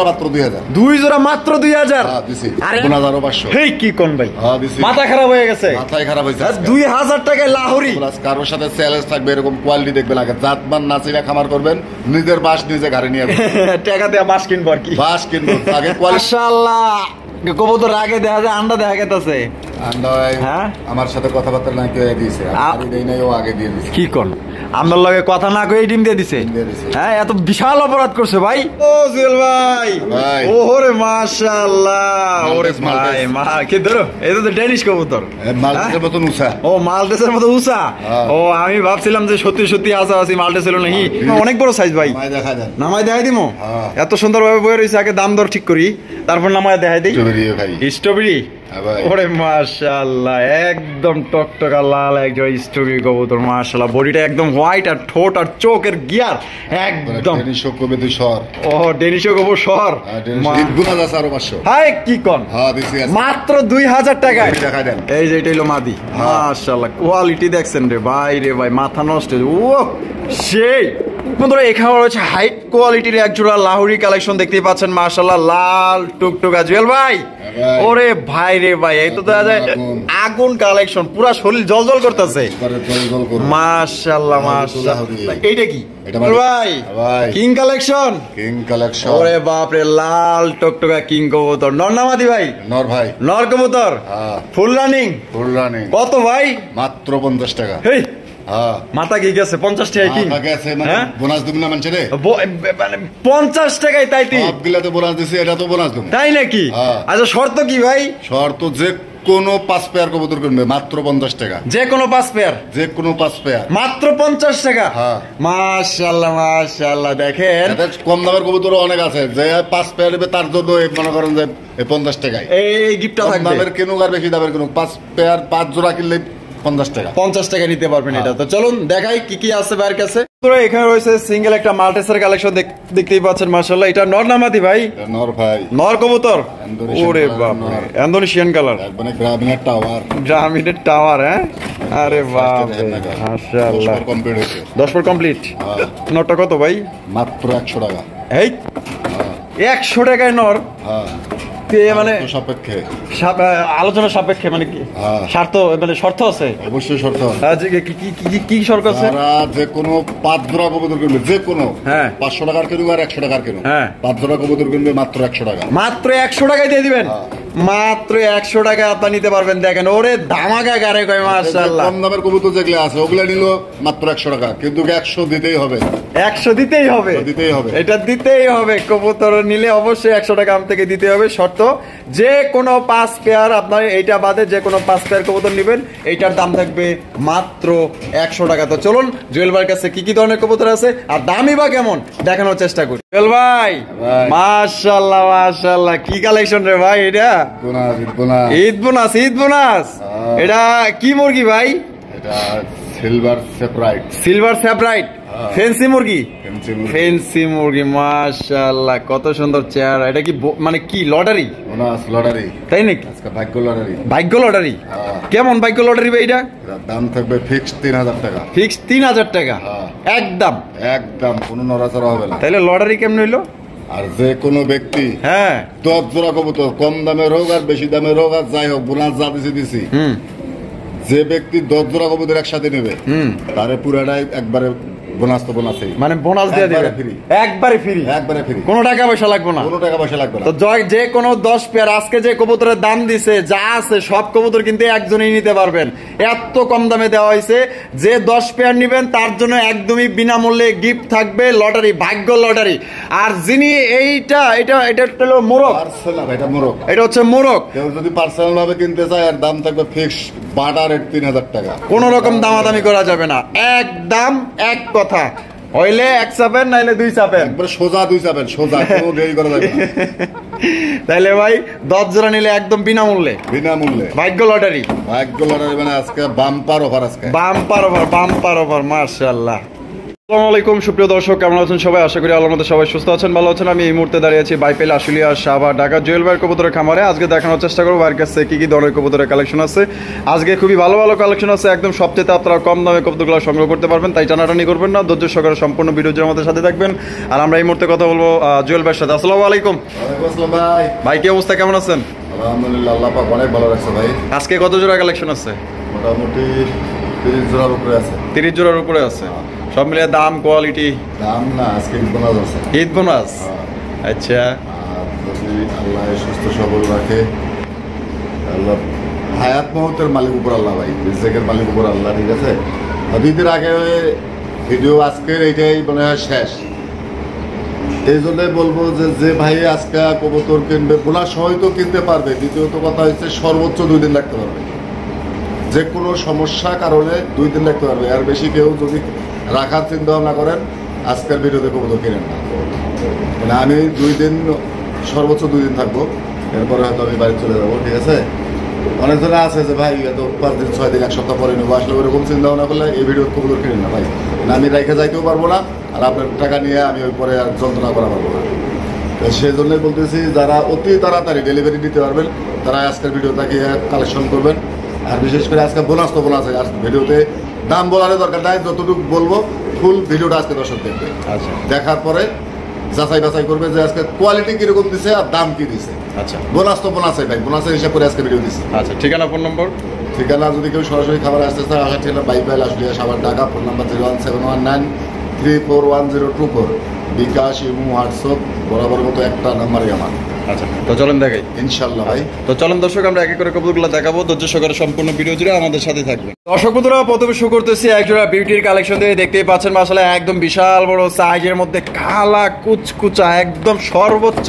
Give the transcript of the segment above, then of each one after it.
মাত্র 2000 দুই জোড়া মাত্র 2000 আরে 1500 হেই কি কোন ভাই মাথা খারাপ হয়ে গেছে মাথায় খারাপ হয়েছে 2000 টাকায় লাহোরি প্লাস কারোর সাথে চ্যালেঞ্জ থাকবে এরকম কোয়ালিটি দেখবেন আগে জাতমান নাচিরা খামার করবেন নিজের বাস নিজে ঘরে নিয়ে টাকা দিয়ে বাস কিনবো আর কি বাস কিনবো আগে কোয়ালিটি মাশাআল্লাহ কবুতর আগে দেখা যায় আন্ডা দেখা গেছে হ্যাঁ আমার সাথে কথাবার্তা না কেউ দিয়েছে আমি দেই নাই ও আগে দিয়ে দিয়েছে কি কোন আমার লগে কথা না কই ডিম দিয়ে দিছে হ্যাঁ এত বিশাল অপরাধ করছে ভাই ও জুয়েল ভাই ওরে মাশাআল্লাহ ওরে ভাই মা কি ধরো এটা তো ডেনিশ কবুতর মালটেসের মতো উঁচা ও মালটেসের মতো উঁচা ও আমি ভাবছিলাম যে সত্যি সত্যি আছে মালটেস ছিল নাকি অনেক বড় সাইজ ভাই নামাই দেখাই দিমো এত সুন্দর ভাবে বয়ে রয়েছে আগে দাম দর ঠিক করি তারপর নামাই দেখাই দিই স্ট্রবেরি ওরে মাশাআল্লাহ একদম টকটকা লাল একজন স্ট্রবেরি কবুতর মাশাআল্লাহ বডিটা একদম হোয়াইট আর ঠোঁট আর চোখের গিয়ার একদম ডেনিশ কবুতর সর ও ডেনিশ কবুতর সর গুনা আছে আরো 500 হাই কি কোন হ্যাঁ দিছি মাত্র 2000 টাকায় দেখা দেন এই যে এটা হলো মাদি মাশাআল্লাহ কোয়ালিটি দেখছেন রে ভাই রে ভাই মাথা নষ্ট ও সেই বন্ধুরা এখানে রয়েছে হাইট কোয়ালিটির এক জোড়া লাহোরি কালেকশন দেখতেই পাচ্ছেন মাশাআল্লাহ লাল টুকটুকা জুয়েল ভাই ওরে ভাই রে ভাই এই তো দেখা যায় আগুন কালেকশন পুরা শরীর জলজল করতেছে মাশাআল্লাহ মাশাআল্লাহ এইটা কি ভাই কিং কালেকশন ওরে বাপ রে লাল টুকটুকা কিং কবুতর নর না মাদি ভাই নর ভাই নর কবুতর ফুল রানিং কত ভাই মাত্র 50 টাকা হেই মাথা কি গেছে 50 টাকা কি বোনাস দিবি না মানুষ রে 50 টাকায় তাই তুই সবগুলাতে বোনাস দিছি এটা তো বোনাস দেব তাই নাকি আচ্ছা শর্ত কি ভাই শর্ত যে কোনো 5 পেয়ার কবুতর কিনবে মাত্র 50 টাকা যে কোনো 5 পেয়ার যে কোনো 5 পেয়ার মাত্র 50 টাকা মাশাআল্লাহ মাশাআল্লাহ দেখেন কম দামের কবুতর অনেক আছে যে 5 পেয়ার নেবে তার জন্য মনে করেন যে 50 টাকায় এই গিফটটা থাকবে দামের কিনুক আর বেশি দামের কিনুক 5 পেয়ার 5 জোড়া কিনলে 50 টাকা নিতে পারবেন এটা তো চলুন দেখাই কি কি আছে ভাইয়ের কাছে এখানে রয়েছে সিঙ্গেল একটা মাল্টেসের কালেকশন দেখতেই পাচ্ছেন মাশাআল্লাহ এটা নর না মাদি ভাই নর ভাই নর কবুতর ওরে বাপ ইন্দোনেশিয়ান কালার মানে গ্রামীণের টাওয়ার হ্যাঁ আরে বাপ মাশাআল্লাহ 10 পর কমপ্লিট নরটা কত ভাই মাত্র 100 টাকা এই 100 টাকায় নর মানে সাপেক্ষে আলোচনা সাপেক্ষে মানে কি শর্ত মানে শর্ত আছে অবশ্যই শর্ত কি শর্ত আছে যে কোনো 5 জোড়া কবুতর কিনবে যে কোনো 500 টাকার কিনুক আর 100 টাকার কিনুক 5 জোড়া কবুতর কিনবে মাত্র 100 টাকা মাত্র 100 টাকায় দিয়ে দিবেন মাত্র 100 টাকা আপনি নিতে পারবেন দেখেন ওরে ধামাকা গারে কয় মাশাআল্লাহ কম দামের কবুতর যেগুলো আছে ওগুলা নিল মাত্র 100 টাকা কিন্তু 100 দিতেই হবে 100 দিতেই হবে এটা দিতেই হবে কবুতর নিলে অবশ্যই 100 টাকা আম থেকে দিতে হবে শর্ত যে কোনো 5 পেয়ার আপনার এইটা বাদে যে কোনো 5 পেয়ার কবুতর নেবেন এইটার দাম থাকবে মাত্র 100 টাকা তো চলুন জুয়েল ভাইয়ের কাছে কি কি ধরনের কবুতর আছে আর দামই বা কেমন দেখানোর চেষ্টা করি জুয়েল ভাই মাশাআল্লাহ মাশাআল্লাহ কি কালেকশন রে ভাই এটা ঈদ বোনাস এটা কি মুরগি ভাই এটা সিলভার সেপারাইট ফেন্সি মুরগি মাশাআল্লাহ কত সুন্দর চেহারা এটা কি মানে কি লটারি তাই নাকি ভাগ্য লটারি কেমন ভাগ্য লটারি ভাই এটা দাম থাকবে ফিক্সড 3000 টাকা একদম কোনো নড়াচড়া হবে না তাইলে লটারি কেমন হইলো আর যে কোনো ব্যক্তি 10 জোড়া কবুতর কম দামের হোক আর বেশি দামের হোক আর যাই হোক বোনাস যা দিছি যে ব্যক্তি 10 জোড়া কবুতর একসাথে নেবে তারে পুরাটাই একবারে বোনাস তো বোনাসই মানে বোনাস দিয়ে দিবে একবারে ফ্রি কোনো টাকা পয়সা লাগবে না তো যে কোনো 10 পেয়ার আজকে যে কবুতরের দাম দিছে যা আছে সব কবুতর কিন্তু একজনই নিতে পারবেন এত কম দামে দেওয়া হয়েছে যে 10 পেয়ার নেবেন তার জন্য একদমই বিনামূল্যে গিফট থাকবে লটারি ভাগ্য লটারি আর যিনি এটা হলো মোরগ এটা হচ্ছে মোরগ কেউ যদি পার্সোনাল ভাবে কিনতে চায় আর দাম থাকবে ফিক্সড বাটার 3000 টাকা কোনো রকম দামাদামি করা যাবে না একদম এক কথা হইলে এক চাপেন নাইলে দুই চাপেন, একবার সোজা দুই চাপেন, সোজা, কোনো দেরি করা যাবে না। তাইলে ভাই 10 জোড়া নিলে একদম বিনামূল্যে, বিনামূল্যে ভাগ্য লটারি। ভাগ্য লটারি মানে আজকে বাম্পার অফার, আজকে বাম্পার ওভার মাশাআল্লাহ। আসসালামু আলাইকুম সুপ্রিয় দর্শক, কেমন আছেন সবাই? আশা করি আল্লাহর মধ্যে সবাই সুস্থ আছেন, ভালো আছেন। আমি এই মুহূর্তে দাঁড়িয়ে আছি বাইপেল আশুলিয়া সাভার ঢাকা জুয়েল ভাইয়ের কবুতরের খামারে। আজকে দেখানোর চেষ্টা করবো ভাইয়ের কাছে কি কি ধরনের কবুতরের কালেকশন আছে। আজকে খুবই ভালো ভালো কালেকশন আছে, একদম সবচেয়ে আপনারা কম দামে কবুতরগুলো সংগ্রহ করতে পারবেন, তাই টানাটানি করবেন না, ধৈর্য সহকারে সম্পূর্ণ ভিডিওর আমাদের সাথে থাকবেন। আর আমরা এই মুহূর্তে কথা বলবো জুয়েল ভাইয়ের সাথে। আসসালামু আলাইকুম ভাই। ভাই, কি অবস্থা, কেমন আছেন? আলহামদুলিল্লাহ, আল্লাহ পাক অনেক ভালো রাখছে ভাই। আজকে কত জোড়া কালেকশন আছে? মোটামুটি 30 জোড়ার উপরে আছে। 30 জোড়ার উপরে আছে, সব মিলিয়ে দাম কোয়ালিটি? দাম না, আজকে ঈদ বোনাস আছে। ঈদ বোনাস, আচ্ছা। আর যদি আল্লাহ সুস্থ সবল রাখে, আল্লাহ হায়াত মহতের মালিক উপর আল্লাহ ভাই, রিজেকের মালিক উপর আল্লাহ, ঠিক আছে। ঈদের আগে ভিডিও আজকের এইটাই মনে হয় শেষ। এই জন্যই বলবো যে ভাই আজকে কবুতর কিনবে, বোনাস সবাই তো কিনতে পারবে। দ্বিতীয়ত কথা হচ্ছে সর্বোচ্চ 2 দিন রাখতে পারবে, যে কোনো সমস্যা কারণে 2 দিন রাখতে পারবে। আর বেশি কেউ যদি রাখার চিন্তা ভাবনা করেন, আজকের ভিডিওতে কবুতর কিনেন না। মানে আমি 2 দিন, সর্বোচ্চ 2 দিন থাকবো, এরপরে হয়তো আমি বাড়ি চলে যাবো, ঠিক আছে। অনেকজনে আছে যে ভাই এত 5 দিন 6 দিন 1 সপ্তাহ পরে নেবো, আসলে ওরকম চিন্তা ভাবনা করলে এই ভিডিও কবুতর কিনেন না ভাই। না, আমি রেখে যাইতেও পারবো না, আর আপনার টাকা নিয়ে আমি ওই পরে আর যন্ত্রণা করা পারবো না। তো সেই জন্যই বলতেছি, যারা অতি তাড়াতাড়ি ডেলিভারি দিতে পারবেন তারা আজকের ভিডিওটাকে কালেকশন করবেন। আর বিশেষ করে আজকে বোনাস তো বোনাস আছে, আর ভিডিওতে দাম বলার দরকার নাই, যতটুকু বলবো ফুল ভিডিওটা আজকে দর্শক দেখবে। আচ্ছা, দেখার পরে যাচাই বাছাই করবে যে আজকে কোয়ালিটি কিরকম দিছে আর দাম কি দিছে। আচ্ছা, বোনাস তো বোনাসই ভাই, বোনাসের হিসাব করে আজকে ভিডিও দিচ্ছে। আচ্ছা, ঠিকানা, ফোন নম্বর? ঠিকানা যদি কেউ সরাসরি খাবার আসতে চায়, আসার ঠিকানা বাইপেল আশুলিয়া সাভার ঢাকা, ফোন নাম্বার 01719341024, বিকাশ এবং হোয়াটসঅ্যাপ বরাবর মতো একটা নাম্বারই আমার। আচ্ছা, তো চলেন দেখাই ইনশাল্লাহ ভাই। তো চলেন দর্শক, আমরা এক এক করে কবুতরগুলো দেখাবো, ধৈর্য সহকারে সম্পূর্ণ ভিডিও জুড়ে আমাদের সাথে থাকবেন। দর্শক বন্ধুরা, প্রথমে শুরু করতেছি একজোড়া বিউটির কালেকশন দিয়ে। দেখতেই পাচ্ছেন মাশাআল্লাহ, একদম বিশাল বড় সাইজের মধ্যে কালা কুচকুচা একদম সর্বোচ্চ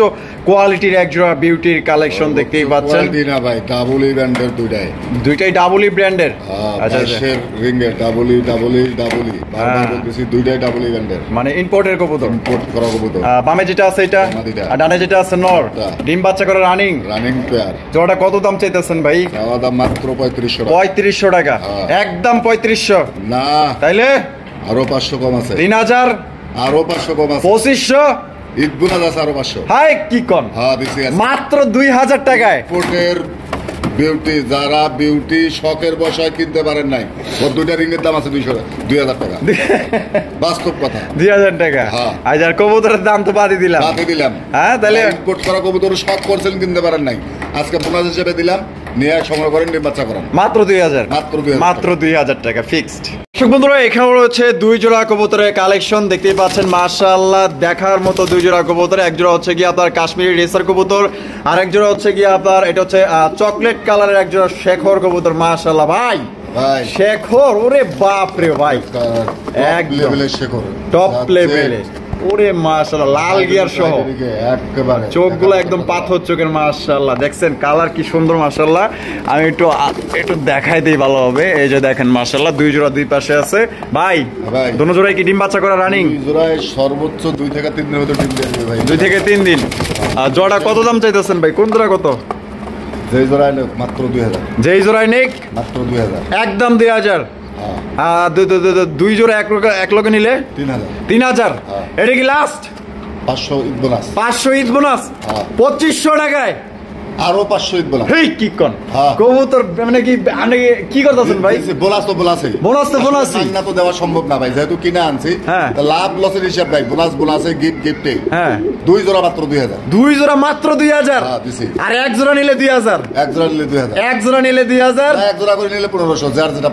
কোয়ালিটির একজোড়া বিউটির কালেকশন দেখতেই পাচ্ছেন। না ভাই, ডাবলি ব্র্যান্ডের দুইটাই ডাবলি ব্র্যান্ডের। আচ্ছা, রিং এর ডাবলি বারবার বলতেছি, দুইটাই ডাবলি ব্র্যান্ডের, মানে ইম্পোর্টের কবুতর, ইম্পোর্ট করা কবুতর। বামে যেটা আছে এটা, আর ডানে যেটা আছে নর, ডিম বাচ্চা করে রানিং পেয়ার। জোড়াটা কত দাম চাইতেছেন ভাই? দাম মাত্র 3500 টাকা। 3500 টাকা, একদম 3500 না, তাইলে আরো 500 কম আছে। 3000, আরো 500 কম আছে। 2500, ঈদ বোনাস আছে আরো 500। হাই কি কোন? হ্যাঁ দিছি, মাত্র 2000 টাকায়। ইম্পোর্টের বিউটি, যারা বিউটি শখের বসায় কিনতে পারেন নাই, ওর দুইটা রিংয়ের দাম আছে 2000 টাকা। বাস্তব কথা, 2000 টাকা। আর কবুতরের দাম তো বাদই দিলাম। হ্যাঁ, তাহলে ইম্পোর্ট করা কবুতর শখ করছেন, কিনতে পারেন নাই, আজকে বোনাস হিসেবে দিলাম, নিয়ে সংগ্রহ করেন, ডিম বাচ্চা করেন। মাত্র 2000, মাত্র 2000 টাকা ফিক্সড। দর্শক বন্ধুরা, এখানে রয়েছে 2 জোড়া কবুতরের কালেকশন দেখতেই পাচ্ছেন মাশাআল্লাহ, দেখার মতো 2 জোড়া কবুতর। এক জোড়া হচ্ছে কি আপনার কাশ্মীরি রেসার কবুতর, আর এক জোড়া হচ্ছে কি আপনার এটা হচ্ছে চকলেট কালারের এক জোড়া শেখর কবুতর। মাশাআল্লাহ ভাই, শেখর, ওরে বাপ রে ভাই, এক লেভেলের শেখর, টপ লেভেলের, ওরে মাশাআল্লাহ, লাল গিয়ার সহ একেবারে, চোখগুলো একদম পাথর চোখের। মাশাআল্লাহ, দেখছেন কালার কি সুন্দর। মাশাআল্লাহ, আমি একটু দেখাই দিই ভালো হবে। এই যে দেখেন মাশাআল্লাহ, 2 জোড়া 2 পাশে আছে। ভাই দুটো জোড়াই কি ডিম বাচ্চা করা রানিং? জোড়ায় সর্বোচ্চ 2 থেকে 3 দিনের ভিতর ডিম দেবে ভাই, 2 থেকে 3 দিন। আর জোড়া কত দাম চাইতেছেন ভাই? কোন জোড়া কত? যেই জোড়ায় নেক মাত্র 2000। যেই জোড়ায় নেক মাত্র 2000, একদম 2000। দুই জোড়া এক লোকে নিলে 3000। এটা কি last? 500 Eid bonus. 500 Eid bonus, 2500 টাকায় আরো 500 ঈদ বোনাস। হেই কি কোন কবুতর, মানে কি আপনি কি করতেছেন ভাই? বোনাস তো বোনাসই, না তো দেওয়া সম্ভব না ভাই, যেহেতু কিনে আনছি। লাভ লসের হিসাব ভাই, বোনাসে গিফটে। হ্যাঁ, 2 জোড়া মাত্র 2000। 2 জোড়া মাত্র 2000। আর এক জোড়া নিলে 2000। এক জোড়া নিলে 2000। এক জোড়া নিলে 2000। এক জোড়া করে নিলে 1500, যার যেটা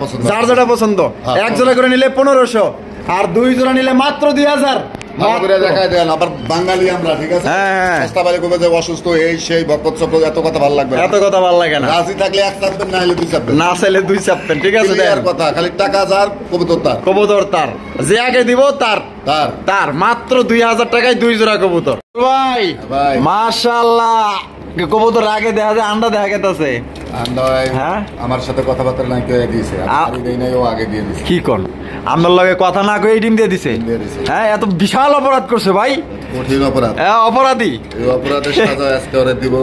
পছন্দ। এক জোড়া করে নিলে 1500, আর 2 জোড়া নিলে মাত্র 2000। দেখাই দেন, আবার বাঙালি আমরা, ঠিক আছে। সস্তা বাড়ি কমে যায়, অসুস্থ এই সেই বকত চক্র, এত কথা ভালো লাগবে, এত কথা ভালো লাগে না। রাজি থাকলে 1 চাপবেন, না হলে 2 চাপবেন, না চাইলে 2 চাপবেন, ঠিক আছে। আর কথা খালি টাকা যার, কবুতর তার, যে আগে দিব তার মাত্র 2000 টাকায় 2 জোড়া কবুতর। ভাই মাশাআল্লাহ, কবুতর আগে দেখা যায় আন্ডা দেখা গেছে। আমার সাথে কথাবার্তা নাই, কেউ দিয়েছে, আমি দেই নাই, ও আগে দিয়ে দিয়েছে। কি কোন? আমার লগে কথা না কই ডিম দিয়ে দিছে দিয়ে দিছে। হ্যাঁ এত বিশাল অপরাধ করছে ভাই কঠিন অপরাধ। অপরাধী এই অপরাধের সাজা আজকে ওরে দিব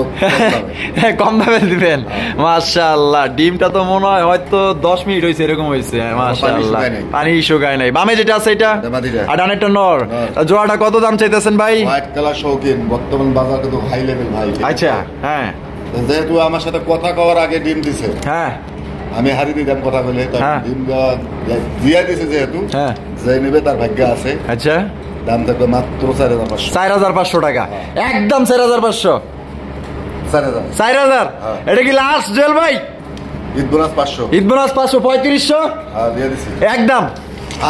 কম দামে দিবেন মাশাআল্লাহ ডিমটা তো মনে হয় হয়তো 10 মিনিট হইছে এরকম হইছে মাশাআল্লাহ পানি শুকায় নাই বামে যেটা আছে এটা আর ডানেরটা নর জোড়াটা কত দাম চাইতেছেন ভাই হোয়াইট কালার শৌখিন বর্তমান বাজার কিন্তু হাই লেভেল ভাই আচ্ছা হ্যাঁ যেহেতু আমার সাথে কথা কওয়ার আগে ডিম দিছে হ্যাঁ আমি হারি দিতাম কথা বলে হ্যাঁ। ডিম দিয়া দিছে যেহেতু হ্যাঁ যে নেবে তার ভাগ্য আছে আচ্ছা দাম থাকবে মাত্র 4,500 4,500 টাকা একদম 4,500 4,000 4,000 হ্যাঁ। এটা কি লাস্ট জেল ভাই ঈদ বোনাস 500 ঈদ বোনাস 500 3500 হ্যাঁ দিয়ে দিছি একদম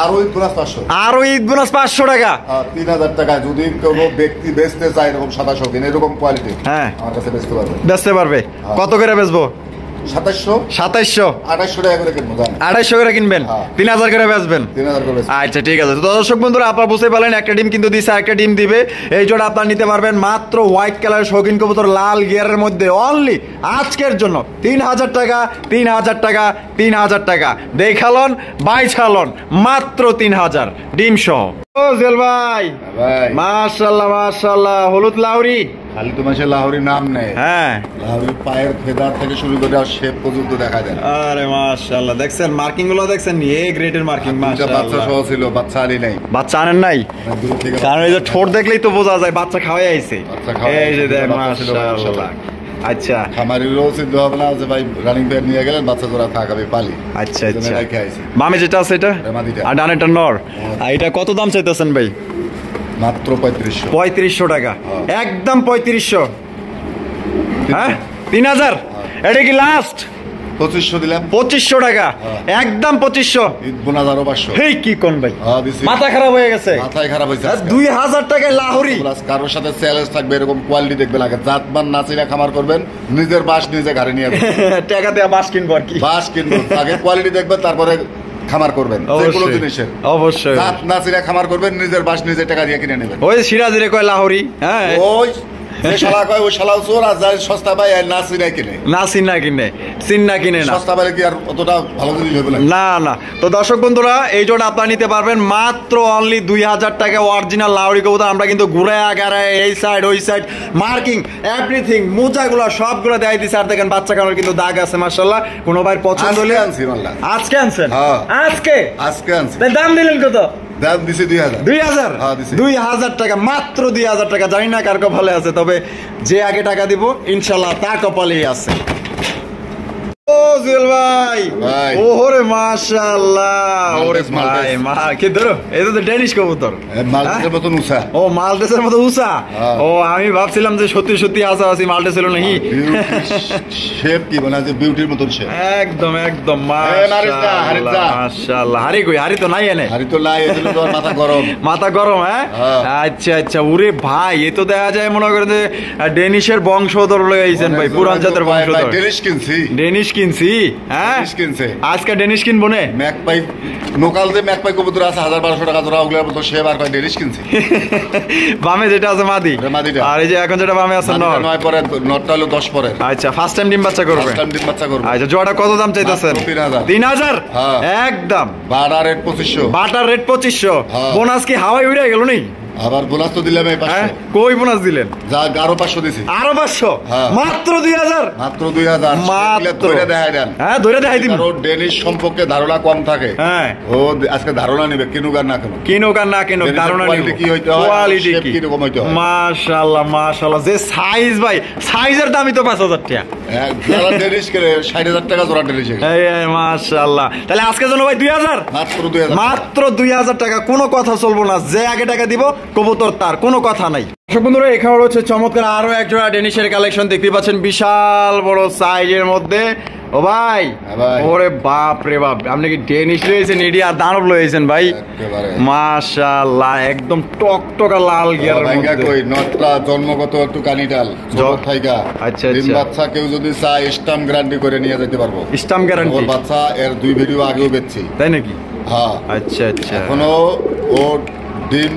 আরো ঈদ বোনাস 500 আরো ঈদ বোনাস 500 টাকা 3,000 টাকা যদি কোনো ব্যক্তি বেচতে চায় এরকম সাদা শৌখিন এরকম কোয়ালিটি হ্যাঁ আমার কাছে বেচতে পারবে বেচতে পারবে কত করে বেচবো 2700 2700 2800 টাকা করে কিনবো জান 250 করে কিনবেন হ্যাঁ। 3,000 করে বেচবেন 3,000 করে বেচবো। আচ্ছা ঠিক আছে তো দর্শক বন্ধুরা আপনারা বুঝতে পারলেন একটা ডিম কিন্তু দিছে একটা ডিম দিবে এই জোড়া আপনারা নিতে পারবেন মাত্র হোয়াইট কালারের শৌখিন কবুতর লাল গিয়ারের মধ্যে অনলি আজকের জন্য 3,000 টাকা 3,000 টাকা 3,000 টাকা দেখালন বাইছালন মাত্র 3,000 ডিম সহ ও জেল ভাই ভাই মাশাআল্লাহ মাশাআল্লাহ হলুদ লাউরি খালি তো মাসে লাহোরি নাম নেই হ্যাঁ লাহোরি পায়ের ফেদার থেকে শুরু করে শেপ পর্যন্ত দেখা যায় আরে মাশাআল্লাহ দেখছেন মার্কিং গুলো দেখছেন এ গ্রেডের মার্কিং বাচ্চা মাশাআল্লাহ সহ ছিল বাচ্চা আলি নাই বাচ্চা আনেন নাই দূর থেকে কারণ এই যে ঠোঁট দেখলেই তো বোঝা যায় বাচ্চা খাওয়াই আইছে বাচ্চা খাওয়াই এই যে আইছে, দেখ বাচ্চা ছিল, মাশাআল্লাহ আচ্ছা খামারিরও সিদ্ধ হবে না যে ভাই রানিং পেয়ার নিয়ে গেলেন বাচ্চা তোরা থাক আমি পালি আচ্ছা এই জন্য আচ্ছা রেখে আইছি। বামে যেটা আছে এটা মাদিটা। আর ডানেরটা নর আর এটা কত দাম চাইতেছেন ভাই মাত্র 3500 3500 টাকা হ্যাঁ। একদম 3500 হ্যাঁ 3,000 এটা কি লাস্ট 2500 দিলাম 2500 টাকা একদম 2500 ঈদ বোনাস আরো 500 হেই কি কোন ভাই হ্যাঁ দিছি মাথা খারাপ হয়ে গেছে মাথায় খারাপ হয়েছে আজকে। 2,000 টাকায় লাহোরি প্লাস কারোর সাথে চ্যালেঞ্জ থাকবে এরকম কোয়ালিটি দেখবেন আগে জাতমান নাচিরা খামার করবেন নিজের বাস নিজে ঘাড়ে নিয়ে যাবেন। টাকা দিয়ে বাস কিনবো আর কি বাস কিনবেন আগে কোয়ালিটি দেখবেন তারপরে খামার করবেন যে কোনো অবশ্যই জিনিসের অবশ্যই জাত নাচিরা খামার করবেন নিজের বাস নিজে টাকা দিয়ে কিনে নেবেন ওই সিরাজিরে কয় লাহোরি হ্যাঁ ওই যে শালা কয় ওই শালাও চোর আর যায় সস্তা পায় আর নাচিরা কিনে না চিন্না কিনে চিন্না কিনে না সস্তা পাইলে কি আর অতটা ভালো জিনিস হবে না না না তো দর্শক বন্ধুরা এই জন্য আপনারা নিতে পারবেন মাত্র অনলি 2,000 টাকা অরিজিনাল লাউরি কবুতর আমরা কিন্তু ঘুরে আগারায় এই সাইড ওই সাইড মার্কিং এভরিথিং মোজাগুলো সবগুলো দেখাই দিছে আর দেখেন বাচ্চা কানোর কিন্তু দাগ আছে মাশাআল্লাহ কোনো ভাই পছন্দ হলে আজকে আনছি মাল্লা আজকে আনছেন হ্যাঁ। আজকে আনছি তাই দাম দিলেন কত দাম দিছি 2000 2,000 হ্যাঁ, দিছি। 2,000 টাকা মাত্র 2,000 টাকা জানি না কার কপালে আছে তবে যে আগে টাকা দিব ইনশাল্লাহ তার কপালেই আছে ও জুয়েল ভাই ভাই। ওরে মাশাআল্লাহ ওরে মাল্টেস, ভাই মাল্টেস। মা কি ধরো এটা তো ডেনিশ কবুতর মাল্টের মতন উষা ও মাল্টেসের মতো উষা হ্যাঁ। ও আমি ভাবছিলাম যে সত্যি সত্যি আসা আছি মাল্টেস ছিল নাকি শেপ কি মানে যে বিউটির মতন শেপ একদম একদম নারিন্দা, হারিন্দা। মাশাআল্লাহ হারি কই হারি তো নাই এনে হারি তো নাই এজন্য তো আর মাথা গরম মাথা গরম হ্যাঁ হ্যাঁ। আচ্ছা আচ্ছা ওরে ভাই এ তো দেখা যায় মনে করেন যে ডেনিশের বংশধর লয়ে আইছেন ভাই পুরান জাতের বংশধর ডেনিশ কিনছি ডেনিশ কিনছি হ্যাঁ ডেনিশ কিনছে আজকে ডেনিশ কিনবো নে ম্যাকপাই লোকাল যে ম্যাকপাই কবুতর আছে 1,000-1,200 টাকা জোড়া ওগুলোর মতো সে আর কয় ডেনিশ কিনছি বামে যেটা আছে মাদি এটা মাদিটা। আর এই যে এখন যেটা বামে আছে নর 9 পরে 9টা হলো 10 পরে আচ্ছা ফার্স্ট টাইম ডিম বাচ্চা করবে ফার্স্ট টাইম ডিম বাচ্চা করব আচ্ছা জোড়াটা কত দাম চাইতেছেন মাত্র 3,000 3,000 হ্যাঁ। একদম বাড়া রেট 2500 বাটার রেট 2500 হ্যাঁ। বোনাস কি হাওয়াই উড়ে গেল নেই আবার বোনাস তো দিলাম এই হ্যাঁ 500 কই বোনাস দিলেন যা 500 দিছি আরো 500 হ্যাঁ। মাত্র 2,000 মাত্র 2000 মাত্র ধরে দেখাই দেন হ্যাঁ ধরে দেখাই দিন কারণ ডেনিশ সম্পর্কে ধারণা কম থাকে হ্যাঁ ও আজকে ধারণা নেবে কিনুক আর না কিনুক কিনুক আর না কিনুক ডেনিশের ধারণা quality কি হইতে হয়, কোয়ালিটি shape কি কিরকম হইতে হয়। মাশাআল্লাহ মাশাআল্লাহ যে সাইজ ভাই সাইজের দামই তো 5,000 টাকা যারা ডেনিশ করে 60,000 টাকা জোড়া ডেনিশ এই মাশাআল্লাহ তাহলে আজকের জন্য ভাই 2,000 মাত্র 2000 মাত্র 2,000 টাকা কোনো কথা চলবো না যে আগে টাকা দিব কবুতর তার কোনো কথা নাই দর্শক বন্ধুরা এখানে রয়েছে চমৎকার আরো এক জোড়া ডেনিশের কালেকশন দেখতে পাচ্ছেন বিশাল বড় সাইজের মধ্যে ও ভাই হ্যাঁ ভাই। ওরে বাপ রে বাপ আপনি কি ডেনিশ লয়েছেন ইডিয়া দানব লয়েছেন ভাই একেবারে। মাশাআল্লাহ একদম টকটকা লাল গিয়ারের ভাইঙ্গা মধ্যে কই নটটা জন্মগত একটু কানিটাল ছোট থাইকা আচ্ছা, ডিম আচ্ছা। বাচ্চা কেউ যদি চায় স্টাম্প গ্যারান্টি করে নিয়ে যেতে পারবো স্টাম্প গ্যারান্টি ওর বাচ্চা এর 2 ভিডিও আগেও বেচছি তাই নাকি হ্যাঁ আচ্ছা আচ্ছা এখনো ও ডিম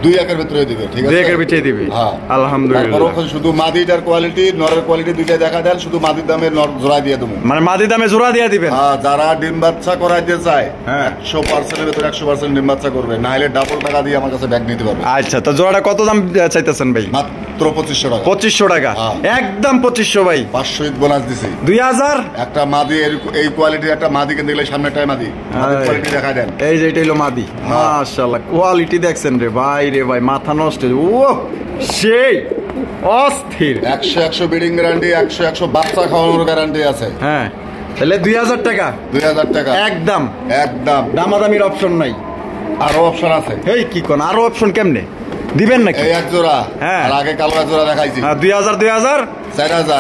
2 একের ভিতরে দিবে, ঠিক আছে? 2 একের ভিতরে দিবে। হ্যাঁ, আলহামদুলিল্লাহ। তারপর শুধু মাদিটার কোয়ালিটি, নরের কোয়ালিটি দুইটাই দেখা দেন, শুধু মাদির দামে নর জোড়া দিয়ে দেবো। মানে মাদির দামে জোড়া দিয়ে দিবেন? হ্যাঁ, যারা ডিম বাচ্চা করাইতে চায়, হ্যাঁ, 100% এর ভিতরে 100% ডিম বাচ্চা করবে, না হলে ডাবল টাকা দিয়ে আমার কাছে ব্যাগ নিতে পারবে। আচ্ছা, তো জোড়াটা কত দাম চাইতেছেন ভাই? মাত্র 2500 টাকা। 2500 টাকা, একদম 2500 ভাই। 500 ঈদ বোনাস দিছি। 2000 একটা মাদি, এই কোয়ালিটির একটা মাদি কিনতে গেলে সামনেটাই মাদি, কোয়ালিটি দেখা দেন। এই যে এটা হলো মাদি, মাশাআল্লাহ কোয়ালিটি দেখছেন রে ভাই, রে ভাই মাথা নষ্ট। ও সেই অস্থির। 100 ব্রিডিং গ্যারান্টি, 100 বাচ্চা খাওয়ানোর গ্যারান্টি আছে। হ্যাঁ, তাহলে 2000 টাকা। 2000 টাকা একদম, একদম। দামাদামির অপশন নাই? আরো অপশন আছে। এই কি কোন আরো অপশন কেমনে দিবেন নাকি? এই এক জোড়া, হ্যাঁ, আর আগে কালো জোড়া দেখাইছি। 2000 2000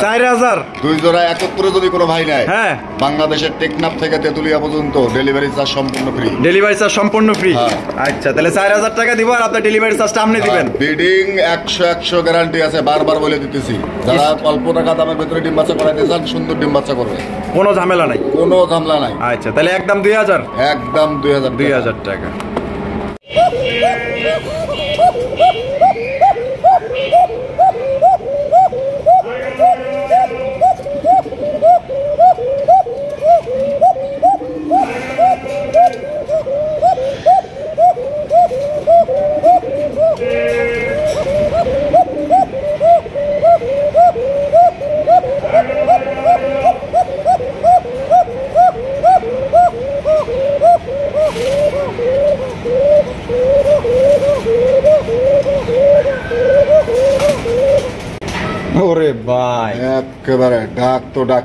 4000 দুই জোড়া একত্রে যদি কোনো ভাই নেয়, হ্যাঁ, বাংলাদেশের টেকনাফ থেকে তেতুলিয়া পর্যন্ত ডেলিভারি চার্জ সম্পূর্ণ ফ্রি। ডেলিভারি চার্জ সম্পূর্ণ ফ্রি? আচ্ছা, তাহলে 4000 টাকা দিব আর আপনি ডেলিভারি চার্জটা আপনি দিবেন। ব্রিডিং 100 গ্যারান্টি আছে, বারবার বলে দিতেছি। যারা অল্প টাকা দামের ভিতরে ডিম বাচ্চা করাইতে চান, সুন্দর ডিম বাচ্চা করবে, কোনো ঝামেলা নাই, কোনো ঝামেলা নাই। আচ্ছা, তাহলে একদম 2000, একদম 2000 টাকা। ওরে ভাই, একেবারে ডাক তো ডাক।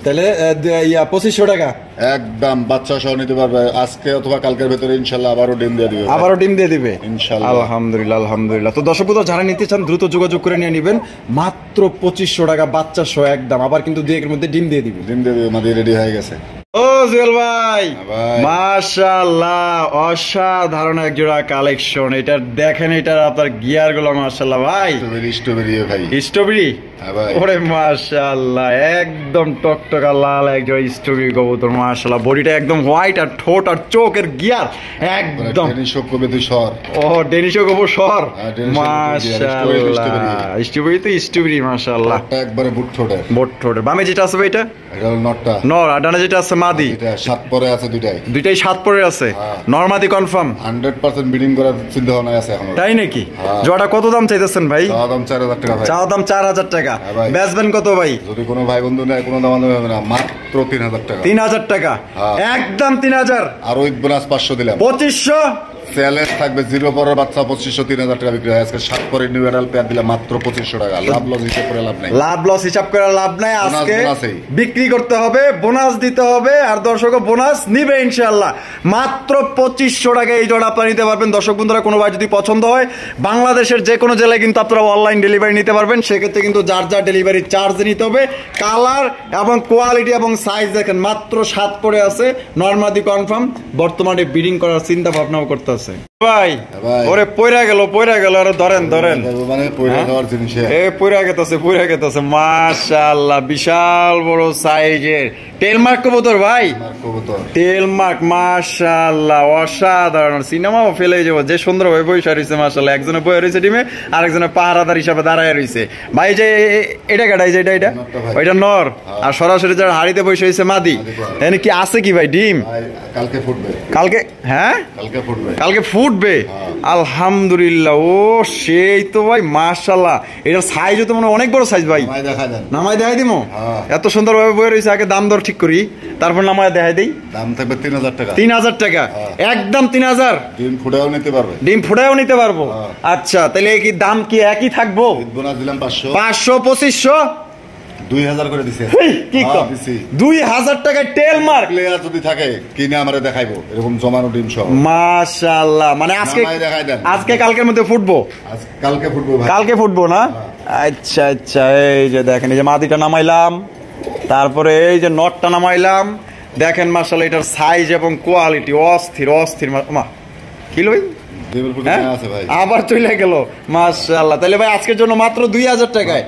তাহলে 2500 টাকা একদম বাচ্চা সহ নিতে পারবে। আজকে অথবা কালকের ভেতরে ইনশাল্লাহ আবারও ডিম দিয়ে দিবে, আবারও ডিম দিয়ে দিবে ইনশাল্লাহ। আলহামদুলিল্লাহ, আলহামদুলিল্লাহ। তো দর্শক বন্ধুরা যারা নিতে চান দ্রুত যোগাযোগ করে নিয়ে নেবেন, মাত্র 2500 টাকা বাচ্চা সহ একদম। আবার কিন্তু 2 একের মধ্যে ডিম দিয়ে দিবে। ডিম দিয়ে দিবে, মাদি রেডি হয়ে গেছে। ও জুয়েল ভাই, মাশাআল্লাহ অসাধারণ এক জোড়া কালেকশন। এটা দেখেন, এটার আপনার গিয়ার গুলো মাশাআল্লাহ ভাই, স্ট্রবেরি ভাই, স্ট্রবেরি। ওরে মাশাআল্লাহ, একদম টকটকা লাল এক জোড়া স্ট্রবেরি কবুতর মাশাআল্লাহ। বডিটা একদম হোয়াইট, আর ঠোঁট আর চোখের গিয়ার একদম ডেনিশো কবুতর সর। ও ডেনিশো কবুতর সর, মাশাআল্লাহ। স্ট্রবেরি তো স্ট্রবেরি মাশাআল্লাহ, একবারে বুট ঠোঁটের, বুট ঠোঁটের। বামে যেটা আছে ভাই, এটা হলো নটটা, নর। আর ডানে যেটা আছে মাদি, এটা 7 পরে আছে। দুইটাই 7 পরে আছে। নরমাদি কনফার্ম 100% ব্রিডিং করার চিন্তা ভাবনা আছে এখন। তাই নাকি? জোড়া কত দাম চাইতেছেন ভাই? দাম 4000 টাকা ভাই। চাও দাম 4000 টাকা। বেচবেন কত ভাই? যদি কোনো ভাই বন্ধু নেয়, কোনো দাম হবে না, মাত্র 3000 টাকা। 3000 টাকা, একদম 3000। আর উইথ বোনাস 500 দিলাম, 2500। চ্যালেঞ্জ থাকবে 0 পরের বাচ্চা 2500, 3000 টাকা বিক্রি হয়। আজকে 7 পরে নিউ অ্যাডাল্ট পেয়ার দিলাম মাত্র 2500 টাকা। লাভ লস হিসাব করে লাভ নাই, লাভ লস হিসাব করে লাভ নাই। আজকে বিক্রি করতে হবে, বোনাস দিতে হবে, আর দর্শক বোনাস নিবে ইনশাআল্লাহ। মাত্র 2500 টাকা এই জোড়া আপনারা নিতে পারবেন। দর্শক বন্ধুরা, কোনো ভাই যদি পছন্দ হয়, বাংলাদেশের যে কোনো জেলায় কিন্তু আপনারা অনলাইন ডেলিভারি নিতে পারবেন। সেক্ষেত্রে কিন্তু যার যার ডেলিভারি চার্জ নিতে হবে। কালার এবং কোয়ালিটি এবং সাইজ দেখেন, মাত্র 7 পরে আছে। নরমাদি কনফার্ম, বর্তমানে ব্রিডিং করার চিন্তা ভাবনাও করতে আছে ভাই। ওরে পয়রা গেল, আরে ধরেন মানে পয়রা যাওয়ার জিনিস, এ পয়রা গেতেছে মাশাআল্লাহ। বিশাল বড় সাইজের টেলমার্ক কবুতর ভাই, টেলমার্ক মাশাআল্লাহ, অসাধারণ। সিনেমাও ফেলে যাবো, যে সুন্দর ভাবে বসে রয়েছে মাশাআল্লাহ। একজনে বয়ে রয়েছে ডিমে, আরেকজনে পাহারাদার হিসাবে দাঁড়ায় রয়েছে ভাই। যে এটা কাটাই, যে এটা ওইটা নর, আর সরাসরি যারা হাড়িতে বসে হয়েছে মাদি। এখানে কি আছে কি ভাই? ডিম কালকে ফুটবে, কালকে? হ্যাঁ, কালকে ফুটবে। আলহামদুলিল্লাহ। ও সেই তো ভাই মাশাআল্লাহ। এটার সাইজও তো মনে অনেক বড় সাইজ ভাই। নামাই দেখাই দিমো, এত সুন্দর ভাবে বয়ে রয়েছে। আগে দাম দর ঠিক করি, তারপর নামায় দেখাই দিই। দাম থাকবে 3000 টাকা। 3000 টাকা, একদম 3000। ডিম ফুটাও নিতে পারবে, ডিম ফুটাও নিতে পারবো। আচ্ছা, তাহলে কি দাম কি একই থাকবো? বোনাস দিলাম 500, 2500, 2000 করে দিছে। কি কম? 2000 টাকা টেলমার্ক প্লেয়ার যদি থাকে কিনে আমারে দেখাইবো, এরকম জমানো ডিম সহ মাশাআল্লাহ। মানে আজকে কালকের মধ্যে ফুটবো, কালকে ফুটবো না? আচ্ছা আচ্ছা, এই যে দেখেন, এই যে মাদিটা নামাইলাম, তারপরে এই যে নটটা নামাইলাম। দেখেন মাশাআল্লাহ, এটার সাইজ এবং কোয়ালিটি অস্থির। কি লই ডিমের প্রতি মায়া আছে ভাই। আবার চলে গেল, মাশাআল্লাহ। তাহলে ভাই আজকের জন্য মাত্র 2000 টাকায়,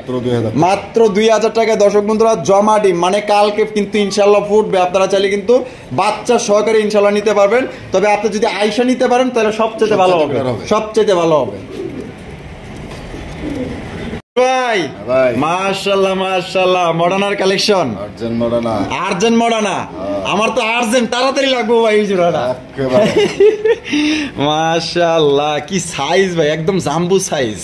মাত্র 2000 টাকায় দর্শক বন্ধুরা জমা ডিম, মানে কালকে কিন্তু ইনশাআল্লাহ ফুটবে। আপনারা চাইলে কিন্তু বাচ্চা সহকারে ইনশাআল্লাহ নিতে পারবেন। তবে আপনি যদি আয়শা নিতে পারেন তাহলে সবচেয়ে ভালো হবে, সবচেয়ে ভালো হবে ভাই। মাশাআল্লাহ মাশাআল্লাহ, মডার্নার কালেকশন, আর্জেন্ট মডার্না। আমার তো আর্জেন্ট তাড়াতাড়ি লাগবে ভাই এই জোড়াটা। মাশাআল্লাহ, কি সাইজ ভাই, একদম জাম্বু সাইজ,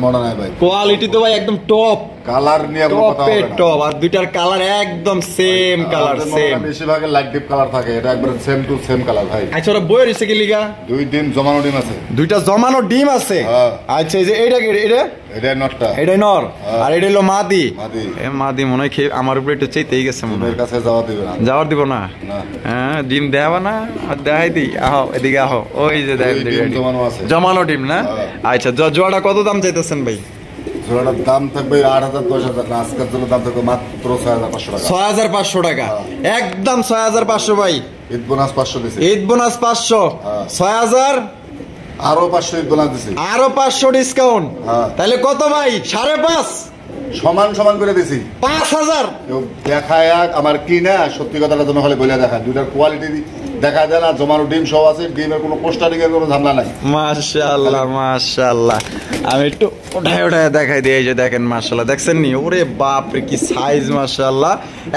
মডার্না ভাই। কোয়ালিটি তো ভাই একদম টপ, কালার নিয়ে কোনো কথা হবে না। টপ, আর দুইটার কালার একদম সেম কালার, সেম। বেশিরভাগ লাইট ডিপ কালার থাকে, এটা একবার সেম টু সেম কালার ভাই। আচ্ছা, ওরা বইয়ের হইছে কি লিগা? 2 ডিম জমানো ডিম আছে, 2টা জমানো ডিম আছে। আচ্ছা, এই যে এইটা কি? এটা নটটা, এটাই নর, আর এটা হলো মাদি। এ মাদি মনে হয় খেয়ে আমার উপরে একটু চেতেই গেছে মনে হয়। কাছে যাওয়া দিবে না, যাওয়ার দিব না। হ্যাঁ, ডিম দেওয়া না, আর দেখাই দিই। আহো এদিকে আহো, ওই যে জমানো ডিম না। আচ্ছা, জোড়াটা কত দাম চাইতেছেন ভাই? জোড়াটার দাম থাকবে 8,000 10,000 না, আজকের জন্য দাম থাকবে মাত্র 6,500 টাকা। 6,500 টাকা, একদম 6,500 ভাই। ঈদ বোনাস 500 দিছি, ঈদ বোনাস 500, 6,000 আরো 500 ঈদ বোনাস দিছি, আরো 500 ডিসকাউন্ট। তাহলে কত ভাই? 5.5 সমান করে দিছি। 5,000 দেখায় আমার কি না, সত্যি কথাটা তুমি হলে বলে দেখা, দুইটার কোয়ালিটি দেখা যায় না। জমানো ডিম সব আছে, ডিমের কোনো পোস্টারিং এর কোনো ঝামেলা নাই। মাশাআল্লাহ মাশাআল্লাহ, আমি একটু ওঠায় দেখাই দিই। এই যে দেখেন, মাশাআল্লাহ, দেখছেন নি? ওরে বাপ রে, কি সাইজ, মাশাআল্লাহ।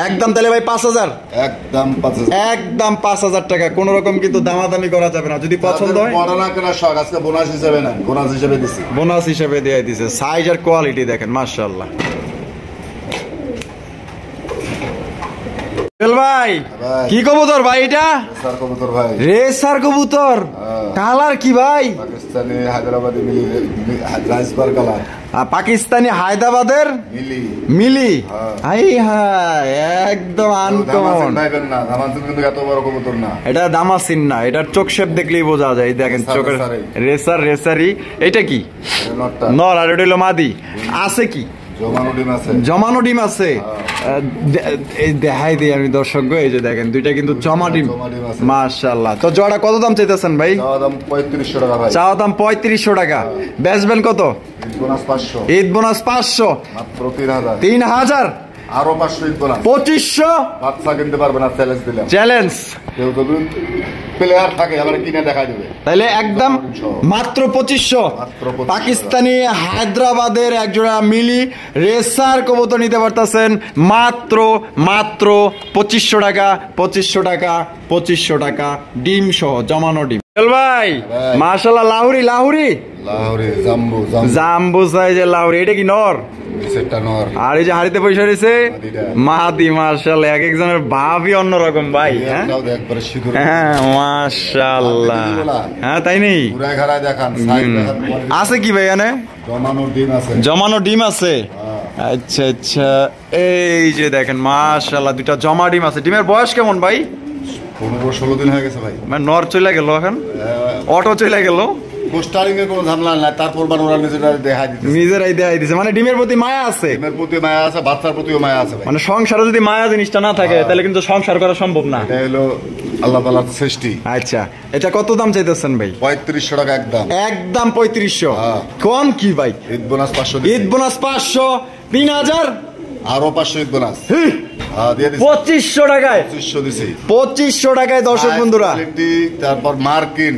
একদম তাহলে ভাই 5,000, একদম 5,000 টাকা। কোন রকম কিন্তু দামাদামি করা যাবে না, যদি পছন্দ হয়। মডার্না কেনা শখ, আজকে বোনাস হিসেবে না, বোনাস হিসেবে দিছি, বোনাস হিসেবে দিয়ে দিছে। সাইজ আর কোয়ালিটি দেখেন, মাশাআল্লাহ। ভাই কি কবুতর ভাই? এটা কবুতর ভাই, রেসার কবুতর। কালার কি ভাই? পাকিস্তানি হায়দ্রাবাদি মিলি, রাইসবার কালার, পাকিস্তানি হায়দ্রাবাদের মিলি। হাই হাই, একদম আনকমন। এত বড় কবুতর না এটা, দামাসিন না, এটার চোখ শেপ দেখলেই বোঝা যায়। দেখেন চোখের রেসারি। এটা কি নর, আর এটা হলো মাদি। আছে কি? জমানো ডিম আছে। দেখাই দিই আমি দর্শক, এই যে দেখেন, দুইটা কিন্তু জমা ডিম, মাশাআল্লাহ। তো জোড়া কত দাম চাইতেছেন ভাই? চাওয়া দাম 3500 টাকা। বেচবেন কত? ঈদ বোনাস 500, মাত্র 3,000, 3,000 আরো 500 ঈদ বোনাস, 2500। বাচ্চা কিনতে পারবে না, চ্যালেঞ্জ দিলাম, চ্যালেঞ্জ। কেউ তো প্লেয়ার থাকে, আবার কিনে দেখাই দেবে। তাহলে একদম মাত্র 2500। পাকিস্তানি হায়দ্রাবাদের একজোড়া মিলি রেসার কবুতর নিতে পারতেছেন মাত্র 2500 টাকা, 2500 টাকা, 2500 টাকা, ডিম সহ, জমানো ডিম। ভাই মাশাআল্লাহ, লাহুরি জাম্বু সাইজের লাহুরি। এটা কি নর? আর এই যে হাড়িতে পয়সা রয়েছে মাদি, মাশাআল্লাহ। এক একজনের ভাবই অন্যরকম ভাই। হ্যাঁ মাশাআল্লাহ, হ্যাঁ তাই নেই? আছে কি ভাই এখানে? জমানো ডিম আছে। আচ্ছা আচ্ছা, এই যে দেখেন, মাশাআল্লাহ, দুইটা জমা ডিম আছে। ডিমের বয়স কেমন ভাই? 15-16 দিন হয়ে গেছে ভাই। মানে নর চলে গেল, এখন অটো চলে গেল, পোস্টারিং এর কোনো ঝামেলা নাই। তারপর ওরা নিজেরাই দেখাই দিছে, মানে ডিমের প্রতি মায়া আছে, ডিমের প্রতি মায়া আছে, বাচ্চার প্রতিও মায়া আছে। মানে সংসারে যদি মায়া জিনিসটা না থাকে তাহলে কিন্তু সংসার করা সম্ভব না। এটা হলো আল্লাহ তাআলার সৃষ্টি। আচ্ছা, এটা কত দাম চাইতেছেন ভাই? 3500 টাকা একদম, একদম 3500। কম কি ভাই? ঈদ বোনাস 500, ঈদ বোনাস 500, 3000, আরো 500 ঈদ বোনাস। 2500 টাকায়, 2500 টাকায় দর্শক বন্ধুরা। তারপর মার্কিন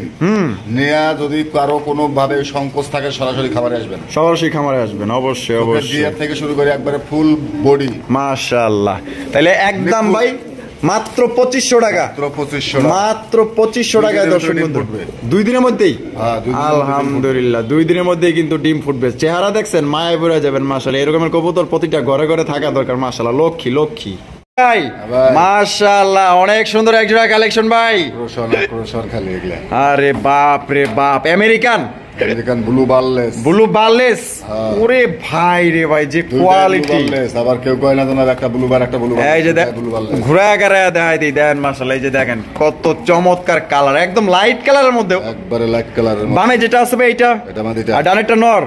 নেয়া, যদি কারো কোনো ভাবে সংকোচ থাকে সরাসরি খামারে আসবেন, অবশ্যই অবশ্যই, থেকে শুরু করে একবারে ফুল বডি, মাশাআল্লাহ। তাহলে একদম ভাই মাত্র 2500 টাকা, মাত্র 2500 টাকায় দর্শক বন্ধু। 2 দিনের মধ্যেই আলহামদুলিল্লাহ, 2 দিনের মধ্যেই কিন্তু ডিম ফুটবে। চেহারা দেখছেন, মায়ায় পড়ে যাবেন। মাশাআল্লাহ, এরকমের কবুতর প্রতিটা ঘরে ঘরে থাকা দরকার। মাশাআল্লাহ, লক্ষ্মী ভাই, মাশাআল্লাহ, অনেক সুন্দর এক জোড়া কালেকশন ভাই। আরে বাপ রে বাপ, আমেরিকান ব্লু বারলেস। ওরে ভাই রে ভাই, যে কোয়ালিটি। আবার কেউ কয় না তোমার একটা ব্লু বার, একটা ব্লু বার। এই যে ঘুরায় ঘুরায় দেখাই দিই, দেন মাশাআল্লাহ। এই যে দেখেন কত চমৎকার কালার, একদম লাইট কালারের মধ্যে, একবারে লাইট কালারের। বামে যেটা আছে ভাই, এটা মাদিটা, আর ডানেরটা নর।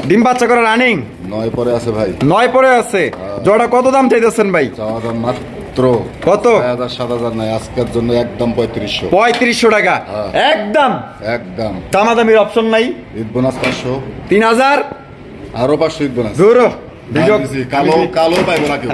ডিম বাচ্চা করে রানিং 9 পরে আছে ভাই, 9 পরে আছে। জোড়া কত দাম চাইতেছেন ভাই? মাত্র মাত্র কত? 6,000 7,000 নাই, আজকের জন্য একদম 3500। 3500 টাকা একদম। একদম দামাদামির অপশন নাই। ঈদ বোনাস 500, 3000 আরো 500 ঈদ বোনাস। ধরো কালো কালো পাইবো না কেউ।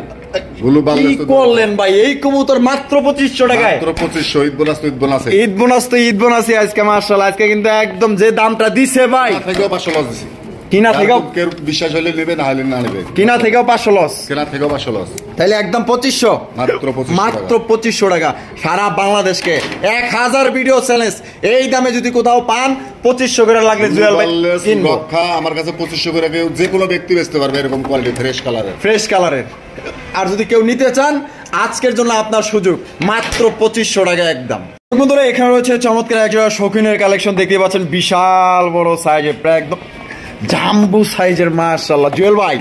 কি করলেন ভাই? এই কবুতর মাত্র 2500 টাকায়। মাত্র 2500 ঈদ বোনাস তো ঈদ বোনাস। ঈদ বোনাস তো ঈদ বোনাসই আজকে মাশাআল্লাহ। আজকে কিন্তু একদম যে দামটা দিছে ভাই, থেকেও 500 লস দিছি। কিনা থেকেও কেউ বিশ্বাস হলে নেবে, না হলে না নেবে। কিনা থেকেও 500 লস, কেনা থেকেও 500 লস। তাহলে একদম 2500, মাত্র 2500 টাকা। সারা বাংলাদেশকে 1000 ভিডিও চ্যালেঞ্জ। এই দামে যদি কোথাও পান 2500 করে লাগলে জুয়েল ভাই কিনবো। আমার কাছে 2500 করে কেউ যে কোনো ব্যক্তি বেচতে পারবে, এরকম কোয়ালিটি ফ্রেশ কালারের। আর যদি কেউ নিতে চান আজকের জন্য আপনার সুযোগ, মাত্র 2500 টাকা একদম। বন্ধুরা এখানে রয়েছে চমৎকার একটা শৌখিনের কালেকশন, দেখতে পাচ্ছেন বিশাল বড় সাইজের, প্রায় একদম জাম্বু সাইজের মাশাআল্লাহ। জুয়েল ভাই,